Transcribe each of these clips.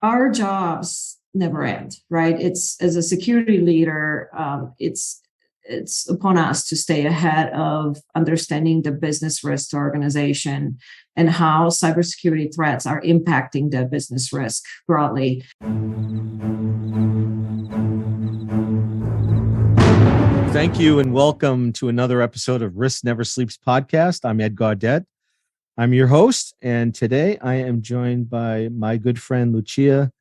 our jobs never end, right? It's as a security leader, it's upon us to stay ahead of understanding the business risk to organization and how cybersecurity threats are impacting the business risk broadly. Thank you and welcome to another episode of Risk Never Sleeps podcast. I'm Ed Gaudet. I'm your host, and today I am joined by my good friend Lucia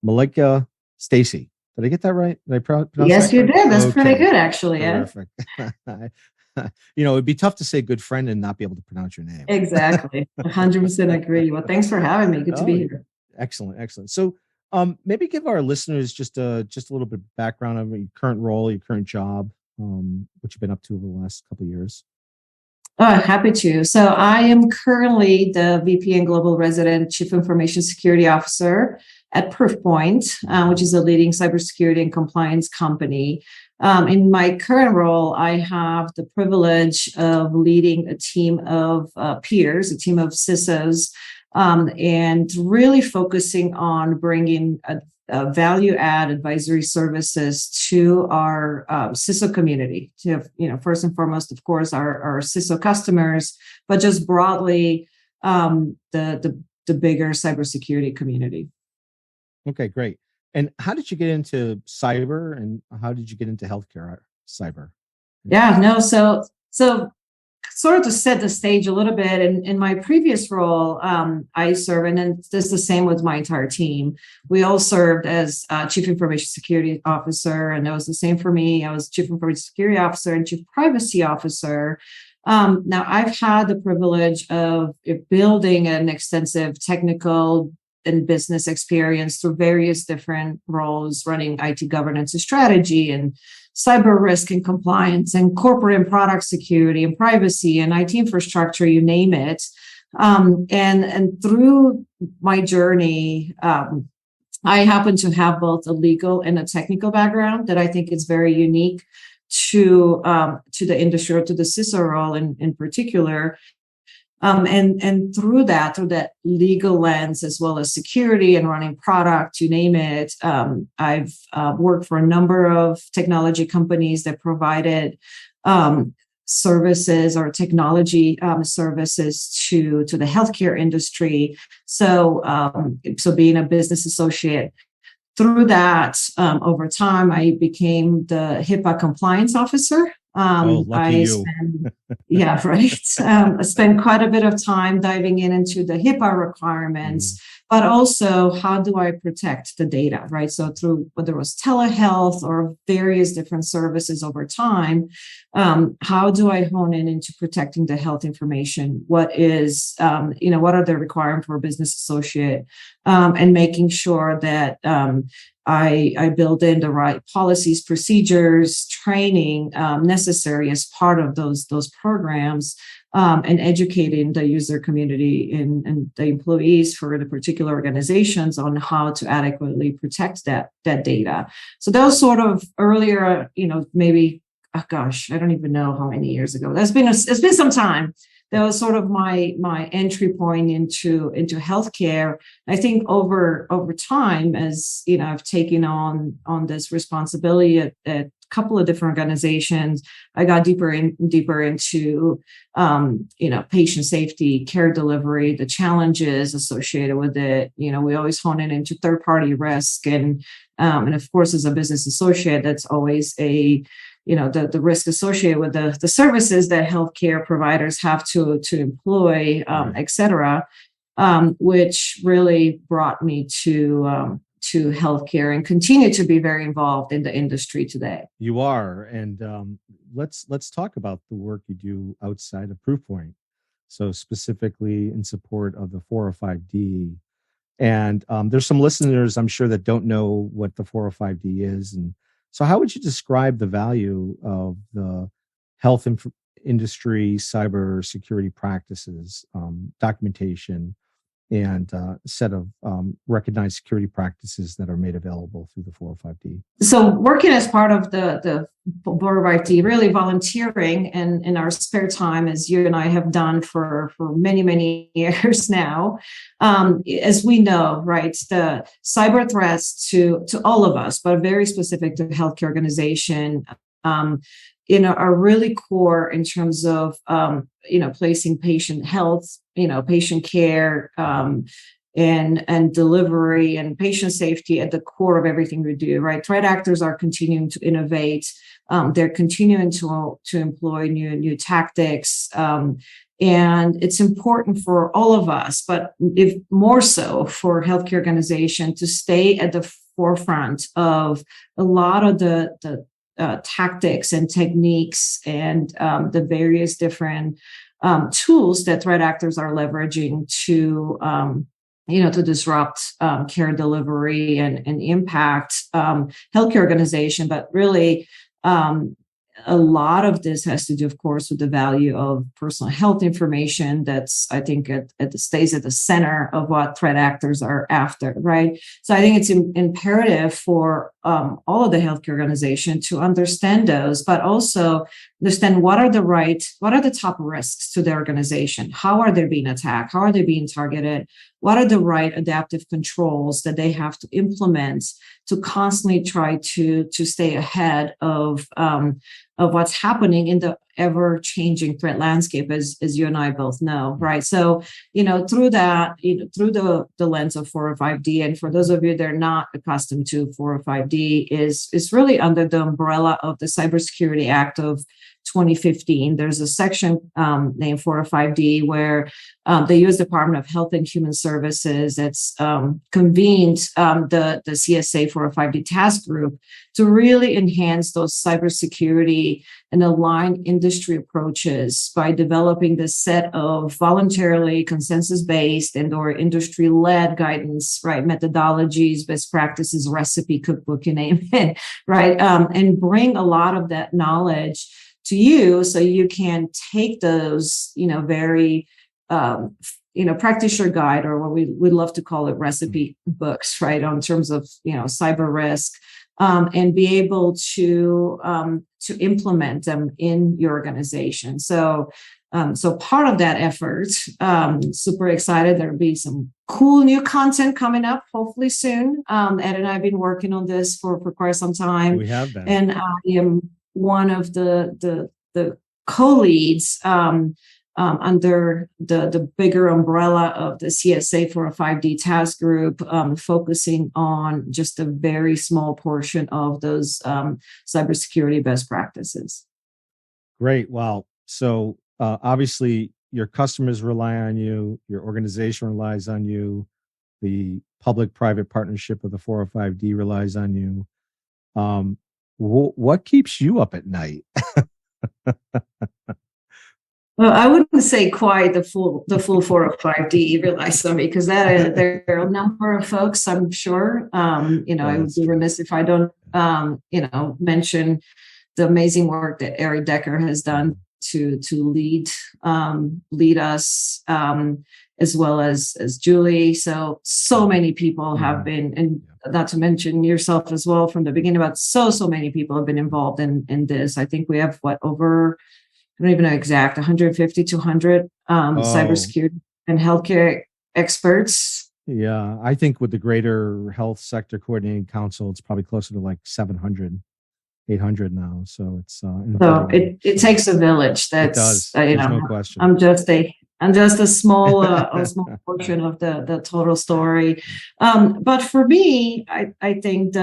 Milică Stacy. Did I get that right? Did I pronounce Yes, that you right? did. That's pretty good, actually, Ed. Terrific. It'd be tough to say good friend and not be able to pronounce your name. Exactly. 100% agree. Well, thanks for having me. Good to be here. Excellent. So maybe give our listeners just a little bit of background on your current role, your current job, what you've been up to over the last couple of years. Happy to. So I am currently the VP and Global Resident Chief Information Security Officer at Proofpoint, which is a leading cybersecurity and compliance company. In my current role, I have the privilege of leading a team of peers, a team of CISOs, and really focusing on bringing value-add advisory services to our CISO community. To first and foremost, of course, our CISO customers, but just broadly the bigger cybersecurity community. Okay, great. And how did you get into cyber, and how did you get into healthcare cyber? So sort of to set the stage a little bit, in my previous role, I serve, and then this is the same with my entire team. We all served as Chief Information Security Officer, and it was the same for me. I was Chief Information Security Officer and Chief Privacy Officer. Now, I've had the privilege of building an extensive technical and business experience through various different roles, running IT governance and strategy and cyber risk and compliance and corporate and product security and privacy and IT infrastructure, you name it. And through my journey, I happen to have both a legal and a technical background that I think is very unique to the industry, or to the CISO role in particular. And through that legal lens, as well as security and running product, you name it, I've worked for a number of technology companies that provided services or technology services to the healthcare industry. So being a business associate. Through that, over time, I became the HIPAA compliance officer. Lucky you. Yeah, right. I spent quite a bit of time diving into the HIPAA requirements, but also how do I protect the data, right? So through whether it was telehealth or various different services over time, how do I hone in into protecting the health information? What is, what are the requirements for a business associate, and making sure that I build in the right policies, procedures, training necessary as part of those programs, and educating the user community and the employees for the particular organizations on how to adequately protect that data. So that was sort of earlier, maybe, I don't even know how many years ago. It's been some time. That was sort of my entry point into healthcare. I think over time, as I've taken on this responsibility at a couple of different organizations, I got deeper into patient safety, care delivery, the challenges associated with it. We always hone in into third-party risk, and of course, as a business associate, that's always the risk associated with the services that healthcare providers have to employ, et cetera, which really brought me to healthcare and continue to be very involved in the industry today. You are, and let's talk about the work you do outside of Proofpoint. So specifically in support of the 405D, and there's some listeners I'm sure that don't know what the 405D is, and so how would you describe the value of the health industry cyber security practices, documentation, and set of recognized security practices that are made available through the 405D? So working as part of the Board of IT, really volunteering in our spare time, as you and I have done for many, many years now. As we know, right, the cyber threats to all of us, but very specific to the healthcare organization, are really core in terms of, placing patient health, patient care, and delivery and patient safety at the core of everything we do, right? Threat actors are continuing to innovate. They're continuing to employ new tactics. And it's important for all of us, but if more so for healthcare organization to stay at the forefront of a lot of the tactics and techniques and the various different tools that threat actors are leveraging to disrupt care delivery and impact healthcare organization. But really, a lot of this has to do, of course, with the value of personal health information. That's, I think, stays at the center of what threat actors are after, right? So I think it's imperative for all of the healthcare organization to understand those, but also understand what are the top risks to the organization? How are they being attacked? How are they being targeted? What are the right adaptive controls that they have to implement to constantly try to stay ahead of what's happening in the ever-changing threat landscape, as you and I both know, right? So, through that, through the lens of 405D, and for those of you that are not accustomed to 405D, is really under the umbrella of the Cybersecurity Act of 2015. There's a section named 405D where the U.S. Department of Health and Human Services that's convened the CSA 405D task group to really enhance those cybersecurity and align industry approaches by developing this set of voluntarily consensus-based and/or industry-led guidance, right, methodologies, best practices, recipe, cookbook, you name it, right, and bring a lot of that knowledge to you so you can take those, very, practice your guide, or what we love to call it recipe books, right, on terms of, cyber risk, and be able to implement them in your organization. So part of that effort, super excited. There'll be some cool new content coming up, hopefully soon. Ed and I have been working on this for quite some time. We have been. And I am one of the co-leads under the bigger umbrella of the CSA 405D task group, focusing on just a very small portion of those cybersecurity best practices. Great. Wow. So obviously your customers rely on you, your organization relies on you, the public-private partnership of the 405D relies on you. What keeps you up at night? Well, I wouldn't say quite the full 405D relies on me, because there are a number of folks, I'm sure. I would be remiss if I don't, mention the amazing work that Eric Decker has done to lead us, as well as Julie. So many people have been, and not to mention yourself as well from the beginning, but so many people have been involved in this. I think we have over, I don't even know exact, 150, 200 cybersecurity and healthcare experts. Yeah, I think with the Greater Health Sector Coordinating Council, it's probably closer to like 700, 800 now. So it's so it takes a village. That's, it does. There's no question. I'm just a small portion of the total story. But for me, I think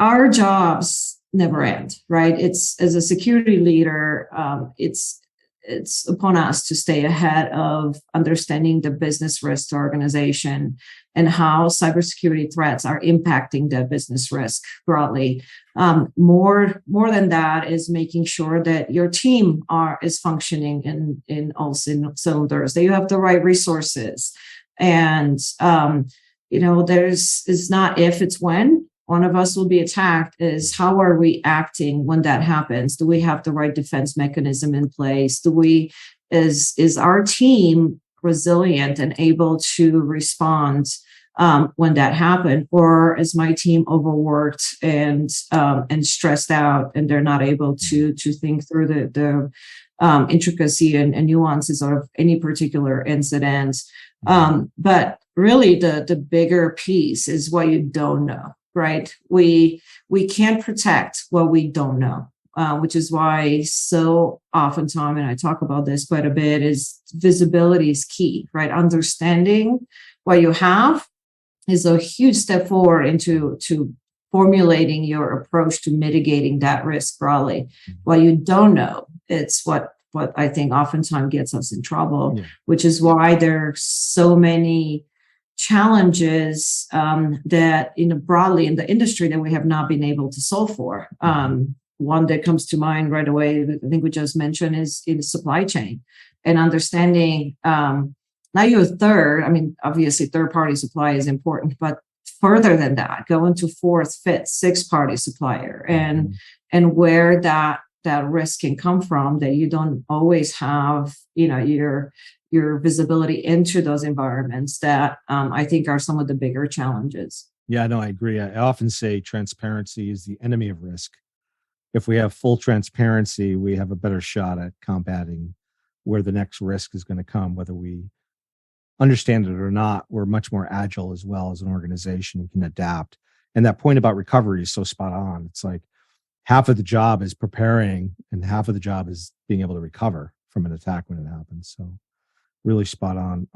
our jobs never end, right? It's, as a security leader, it's upon us to stay ahead of understanding the business risk to our organization and how cybersecurity threats are impacting the business risk broadly. More than that is making sure that your team is functioning in all cylinders, that you have the right resources. And, it's not if, it's when one of us will be attacked. Is how are we acting when that happens? Do we have the right defense mechanism in place? Is our team resilient and able to respond when that happened, or is my team overworked and stressed out, and they're not able to think through the intricacy and nuances of any particular incident. But really, the bigger piece is what you don't know, right? We can't protect what we don't know. Which is why so oftentimes, and I talk about this quite a bit, is visibility is key, right? Understanding what you have is a huge step forward into formulating your approach to mitigating that risk broadly. What you don't know, it's what I think oftentimes gets us in trouble, which is why there are so many challenges that broadly in the industry that we have not been able to solve for. One that comes to mind right away, I think we just mentioned, is in supply chain and understanding not your third. I mean, obviously, third-party supply is important, but further than that, go into fourth, fifth, sixth-party supplier, and where that risk can come from, that you don't always have, your visibility into those environments that I think are some of the bigger challenges. Yeah, no, I agree. I often say transparency is the enemy of risk. If we have full transparency, we have a better shot at combating where the next risk is going to come, whether we understand it or not. We're much more agile as well as an organization and can adapt. And that point about recovery is so spot on. It's like half of the job is preparing and half of the job is being able to recover from an attack when it happens. So really spot on.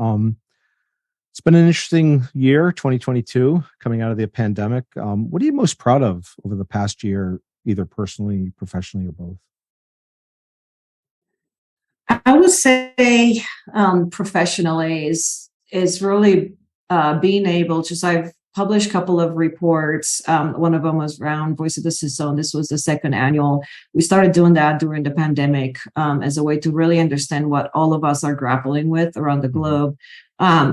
It's been an interesting year, 2022, coming out of the pandemic. What are you most proud of over the past year, either personally, professionally, or both? I would say professionally is really being able to. So I've published a couple of reports. One of them was around Voice of the CISO, and this was the second annual. We started doing that during the pandemic as a way to really understand what all of us are grappling with around the globe.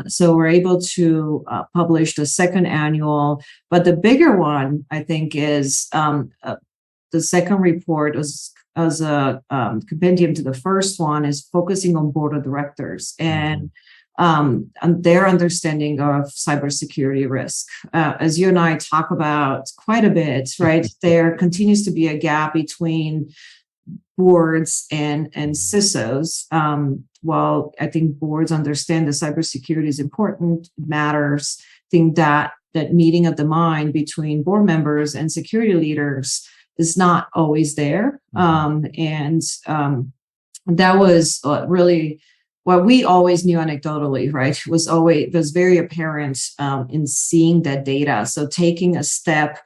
So we're able to publish the second annual, but the bigger one, I think, is the second report as a compendium to the first one, is focusing on board of directors and their understanding of cybersecurity risk. As you and I talk about quite a bit, right? There continues to be a gap between boards and CISOs. While I think boards understand that cybersecurity is important, it matters. I think that meeting of the mind between board members and security leaders is not always there. And that was really what we always knew anecdotally, right? Was very apparent in seeing that data. So taking a step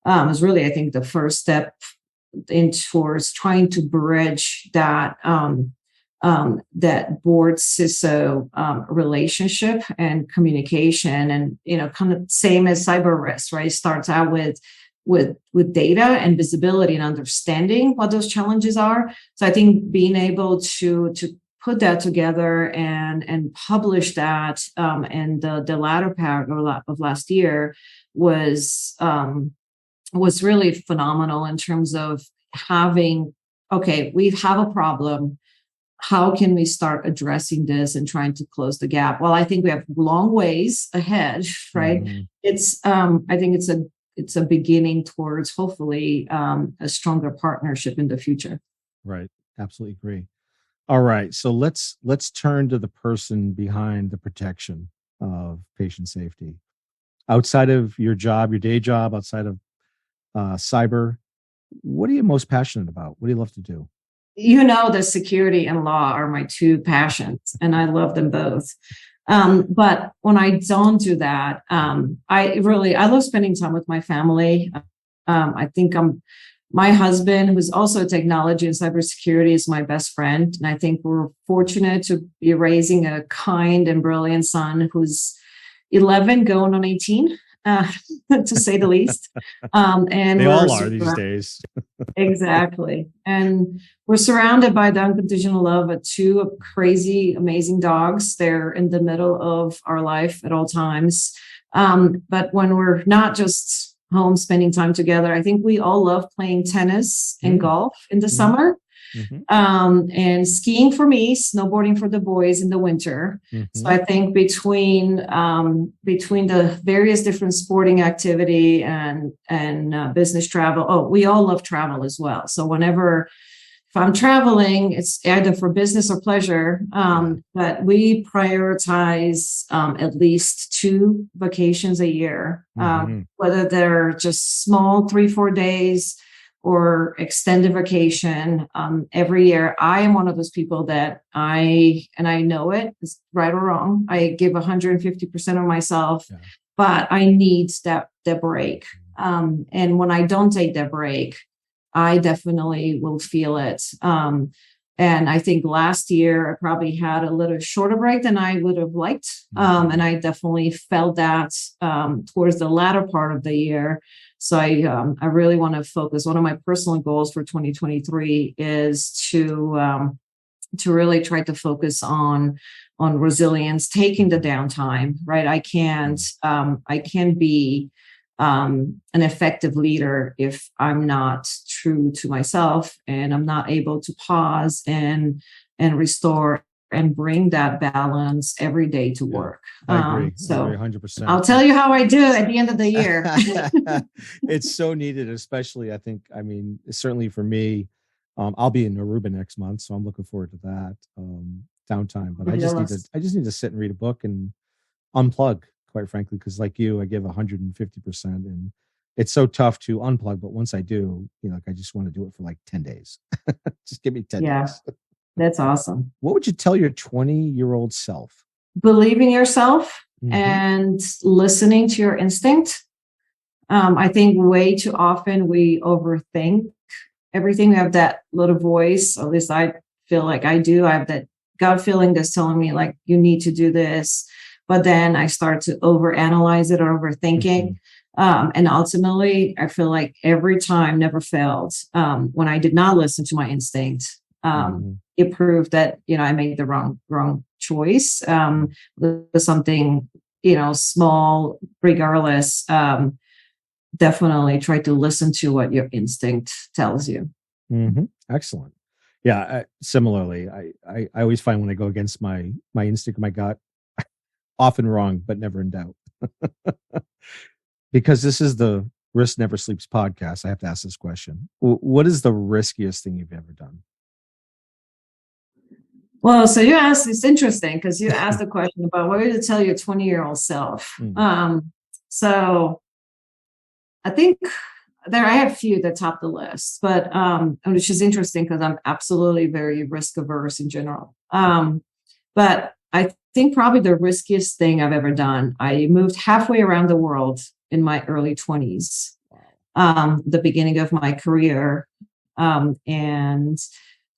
was really, I think, the first step towards trying to bridge that that board CISO relationship and communication, and kind of same as cyber risk, right? It starts out with data and visibility and understanding what those challenges are. So I think being able to put that together and publish that in the latter part of last year was really phenomenal in terms of having, okay, we have a problem. How can we start addressing this and trying to close the gap? Well, I think we have long ways ahead, right? I think it's a beginning towards hopefully a stronger partnership in the future. Right. Absolutely agree. All right. So let's turn to the person behind the protection of patient safety. Outside of your job, your day job, outside of cyber, what are you most passionate about? What do you love to do? The security and law are my two passions, and I love them both. But when I don't do that, I love spending time with my family. I think my husband, who's also technology and cybersecurity, is my best friend. And I think we're fortunate to be raising a kind and brilliant son who's 11 going on 18, to say the least. And they all are these days. Exactly. And we're surrounded by the unconditional love of two crazy, amazing dogs. They're in the middle of our life at all times. But when we're not just home spending time together, I think we all love playing tennis and golf in the summer. And skiing for me, snowboarding for the boys in the winter. So I think between the various different sporting activity and business travel, we all love travel as well. So if I'm traveling, it's either for business or pleasure, but we prioritize at least 2 vacations a year, whether they're just small 3-4 days or extended vacation every year. I am one of those people that I know it is right or wrong. I give 150% of myself, but I need that break. And when I don't take that break, I definitely will feel it. And I think last year I probably had a little shorter break than I would have liked. And I definitely felt that towards the latter part of the year. So I really want to focus. One of my personal goals for 2023 is to really try to focus on resilience, taking the downtime, right? I can't be an effective leader if I'm not true to myself and I'm not able to pause and restore and bring that balance every day to work. I agree. So I agree 100%. I'll tell you how I do at the end of the year. It's so needed, especially certainly for me. I'll be in Aruba next month, so I'm looking forward to that downtime. But I just need to sit and read a book and unplug, quite frankly, because like you, I give 150%, and it's so tough to unplug. But once I do, I just want to do it for like 10 days. Just give me 10 days. That's awesome. What would you tell your 20-year-old self? Believe in yourself and listening to your instinct. I think way too often we overthink everything. We have that little voice, at least I feel like I do. I have that gut feeling that's telling me like, you need to do this. But then I start to overanalyze it or overthink it. And ultimately, I feel like every time never failed. When I did not listen to my instinct, it proved that, I made the wrong choice. Something, small, regardless. Definitely try to listen to what your instinct tells you. Excellent. Yeah. Similarly, I always find when I go against my instinct, my gut, often wrong, but never in doubt. Because this is the Risk Never Sleeps podcast, I have to ask this question. What is the riskiest thing you've ever done? Well, so you asked, it's interesting because you asked a question about what would you tell your 20-year-old self. So I think I have a few that top the list, but which is interesting because I'm absolutely very risk averse in general. But I think probably the riskiest thing I've ever done, I moved halfway around the world in my early 20s, the beginning of my career. And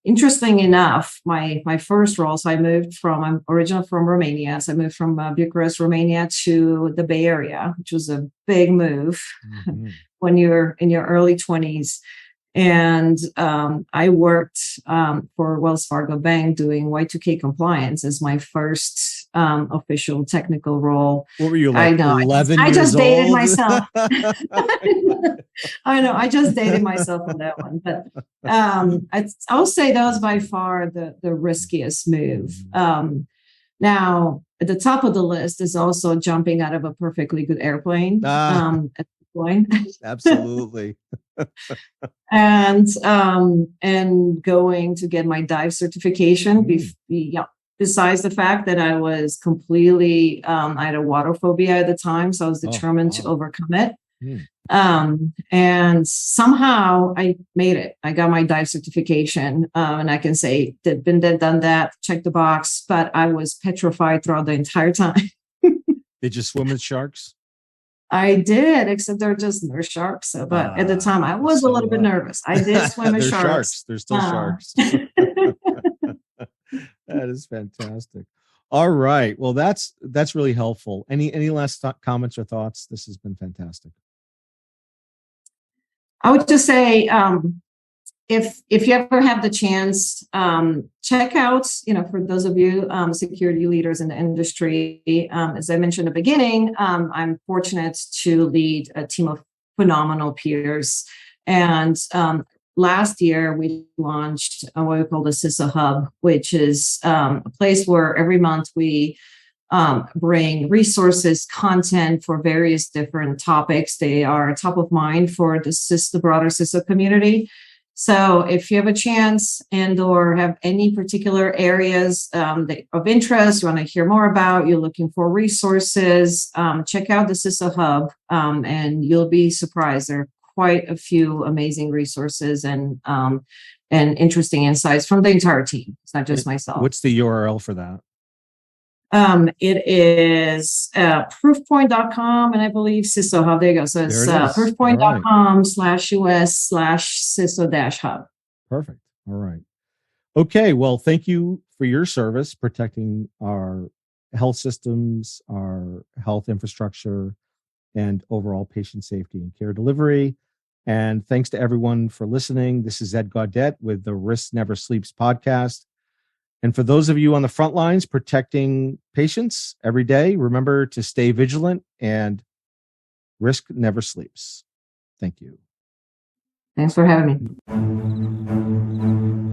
interesting enough, my first role, so I'm originally from Romania. So I moved from Bucharest, Romania to the Bay Area, which was a big move when you're in your early 20s. And I worked for Wells Fargo Bank doing Y2K compliance as my first official technical role. What were you like? I know. 11 I years just old? dated myself. I know. I just dated myself on that one. But I'll say that was by far the riskiest move. Now, at the top of the list is also jumping out of a perfectly good airplane. At the point. Absolutely. And going to get my dive certification. Besides the fact that I was completely, I had a water phobia at the time, so I was determined to overcome it. And somehow I made it. I got my dive certification, and I can say been there, done that, check the box. But I was petrified throughout the entire time. Did you swim with sharks? I did, except they're just nurse sharks. So, but at the time, I was a little bit nervous. I did swim with sharks. They're still sharks. That is fantastic. All right. Well, that's really helpful. Any last comments or thoughts? This has been fantastic. I would just say, if you ever have the chance, check out, for those of you security leaders in the industry, as I mentioned at the beginning, I'm fortunate to lead a team of phenomenal peers. And last year we launched what we call the CISO Hub, which is a place where every month we bring resources, content for various different topics. They are top of mind for the broader CISO community. So if you have a chance and or have any particular areas of interest, you want to hear more about, you're looking for resources, check out the CISO Hub, and you'll be surprised. There are quite a few amazing resources and interesting insights from the entire team. It's not just myself. What's the URL for that? It is proofpoint.com, and I believe CISO Hub. There you go. So it's proofpoint.com/US/CISO-Hub. Perfect. All right. Okay. Well, thank you for your service protecting our health systems, our health infrastructure, and overall patient safety and care delivery. And thanks to everyone for listening. This is Ed Gaudet with the Risk Never Sleeps podcast. And for those of you on the front lines protecting patients every day, remember to stay vigilant, and risk never sleeps. Thank you. Thanks for having me.